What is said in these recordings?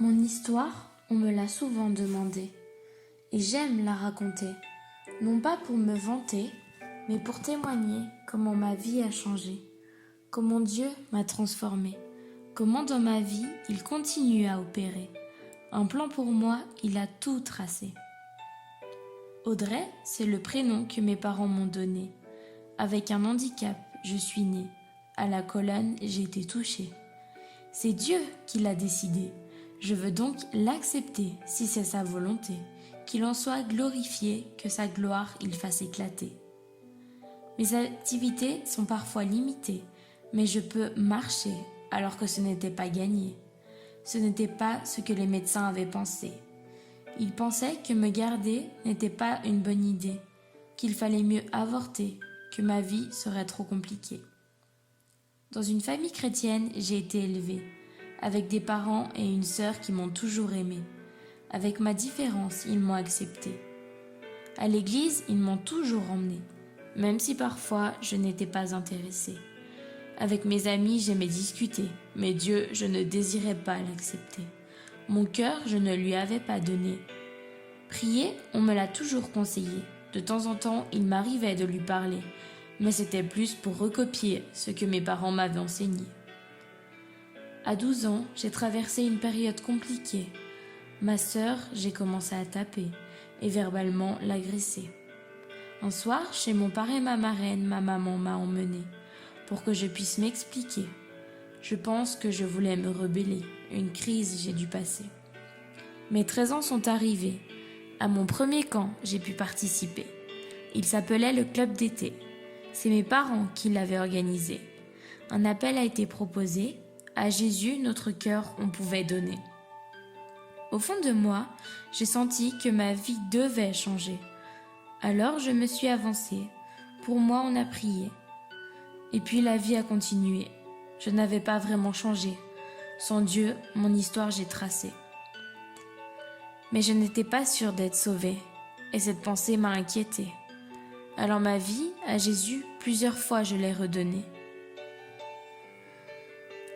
Mon histoire, on me l'a souvent demandé, et j'aime la raconter, non pas pour me vanter, mais pour témoigner comment ma vie a changé, comment Dieu m'a transformé, comment dans ma vie il continue à opérer. Un plan pour moi, il a tout tracé. Audrey, c'est le prénom que mes parents m'ont donné. Avec un handicap, je suis née. À la colonne, j'ai été touchée. C'est Dieu qui l'a décidé. Je veux donc l'accepter si c'est sa volonté. Qu'il en soit glorifié, que sa gloire il fasse éclater. Mes activités sont parfois limitées, mais je peux marcher alors que ce n'était pas gagné. Ce n'était pas ce que les médecins avaient pensé. Ils pensaient que me garder n'était pas une bonne idée, qu'il fallait mieux avorter, que ma vie serait trop compliquée. Dans une famille chrétienne, j'ai été élevée, avec des parents et une sœur qui m'ont toujours aimée. Avec ma différence, ils m'ont acceptée. À l'église, ils m'ont toujours emmenée, même si parfois je n'étais pas intéressée. Avec mes amis, j'aimais discuter, mais Dieu, je ne désirais pas l'accepter. Mon cœur, je ne lui avais pas donné. Prier, on me l'a toujours conseillé. De temps en temps, il m'arrivait de lui parler, mais c'était plus pour recopier ce que mes parents m'avaient enseigné. À 12 ans, j'ai traversé une période compliquée. Ma sœur, j'ai commencé à taper et verbalement l'agresser. Un soir, chez mon parrain et ma marraine, ma maman m'a emmenée pour que je puisse m'expliquer. Je pense que je voulais me rebeller. Une crise, j'ai dû passer. Mes 13 ans sont arrivés. À mon premier camp, j'ai pu participer. Il s'appelait le club d'été. C'est mes parents qui l'avaient organisé. Un appel a été proposé. À Jésus, notre cœur, on pouvait donner. Au fond de moi, j'ai senti que ma vie devait changer. Alors je me suis avancée. Pour moi, on a prié. Et puis la vie a continué. Je n'avais pas vraiment changé. Sans Dieu, mon histoire j'ai tracée. Mais je n'étais pas sûre d'être sauvée. Et cette pensée m'a inquiétée. Alors ma vie, à Jésus, plusieurs fois je l'ai redonnée.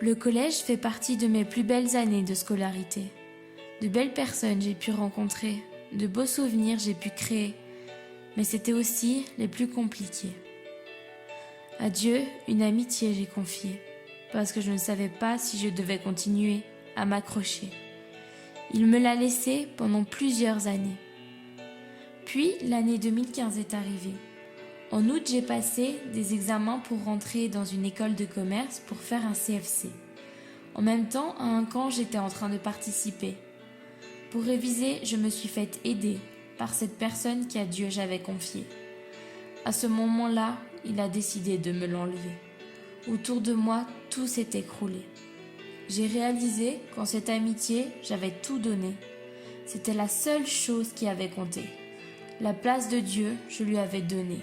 Le collège fait partie de mes plus belles années de scolarité. De belles personnes j'ai pu rencontrer, de beaux souvenirs j'ai pu créer, mais c'était aussi les plus compliqués. À Dieu, une amitié j'ai confiée, parce que je ne savais pas si je devais continuer à m'accrocher. Il me l'a laissé pendant plusieurs années. Puis l'année 2015 est arrivée. En août, j'ai passé des examens pour rentrer dans une école de commerce pour faire un CFC. En même temps, à un camp, j'étais en train de participer. Pour réviser, je me suis faite aider par cette personne qu'à Dieu j'avais confiée. À ce moment-là, il a décidé de me l'enlever. Autour de moi, tout s'est écroulé. J'ai réalisé qu'en cette amitié, j'avais tout donné. C'était la seule chose qui avait compté. La place de Dieu, je lui avais donné.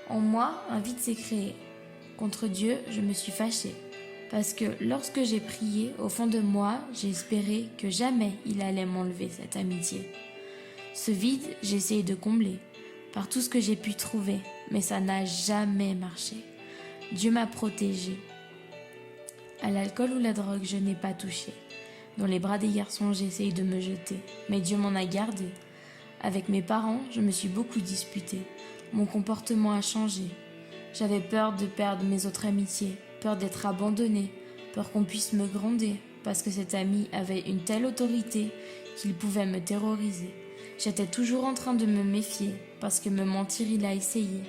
En moi, un vide s'est créé. Contre Dieu, je me suis fâchée. Parce que lorsque j'ai prié, au fond de moi, j'ai espéré que jamais il allait m'enlever cette amitié. Ce vide, j'ai essayé de combler par tout ce que j'ai pu trouver, mais ça n'a jamais marché. Dieu m'a protégée. À l'alcool ou la drogue, je n'ai pas touché. Dans les bras des garçons, j'ai essayé de me jeter, mais Dieu m'en a gardé. Avec mes parents, je me suis beaucoup disputée. Mon comportement a changé. J'avais peur de perdre mes autres amitiés, peur d'être abandonnée, peur qu'on puisse me gronder, parce que cet ami avait une telle autorité qu'il pouvait me terroriser. J'étais toujours en train de me méfier, parce que me mentir, il a essayé.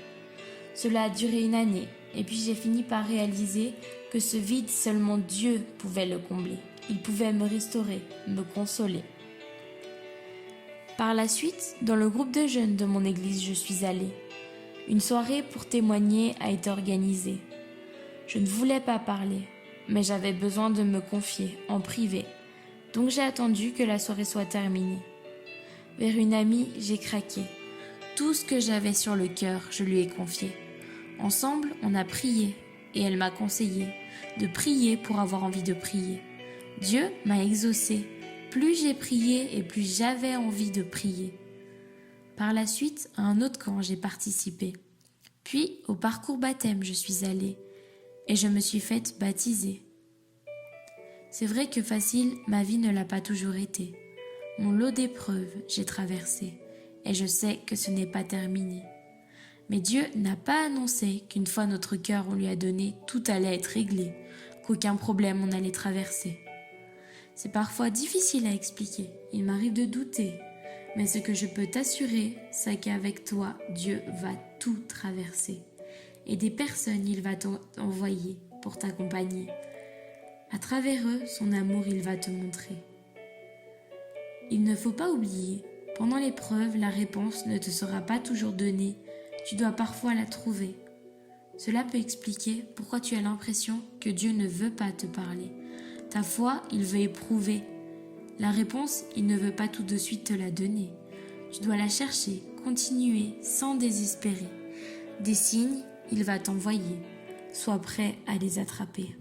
Cela a duré une année, et puis j'ai fini par réaliser que ce vide, seulement Dieu pouvait le combler. Il pouvait me restaurer, me consoler. Par la suite, dans le groupe de jeunes de mon église, je suis allée. Une soirée pour témoigner a été organisée. Je ne voulais pas parler, mais j'avais besoin de me confier en privé, donc j'ai attendu que la soirée soit terminée. Vers une amie, j'ai craqué. Tout ce que j'avais sur le cœur, je lui ai confié. Ensemble, on a prié, et elle m'a conseillé de prier pour avoir envie de prier. Dieu m'a exaucée. Plus j'ai prié et plus j'avais envie de prier. Par la suite, à un autre camp, j'ai participé. Puis, au parcours baptême, je suis allée et je me suis faite baptiser. C'est vrai que facile, ma vie ne l'a pas toujours été. Mon lot d'épreuves, j'ai traversé, et je sais que ce n'est pas terminé. Mais Dieu n'a pas annoncé qu'une fois notre cœur on lui a donné, tout allait être réglé, qu'aucun problème on allait traverser. C'est parfois difficile à expliquer, il m'arrive de douter, mais ce que je peux t'assurer, c'est qu'avec toi, Dieu va tout traverser. Et des personnes, il va t'envoyer pour t'accompagner. À travers eux, son amour, il va te montrer. Il ne faut pas oublier, pendant l'épreuve, la réponse ne te sera pas toujours donnée, tu dois parfois la trouver. Cela peut expliquer pourquoi tu as l'impression que Dieu ne veut pas te parler. Ta foi, il veut éprouver. La réponse, il ne veut pas tout de suite te la donner. Tu dois la chercher, continuer, sans désespérer. Des signes, il va t'envoyer. Sois prêt à les attraper.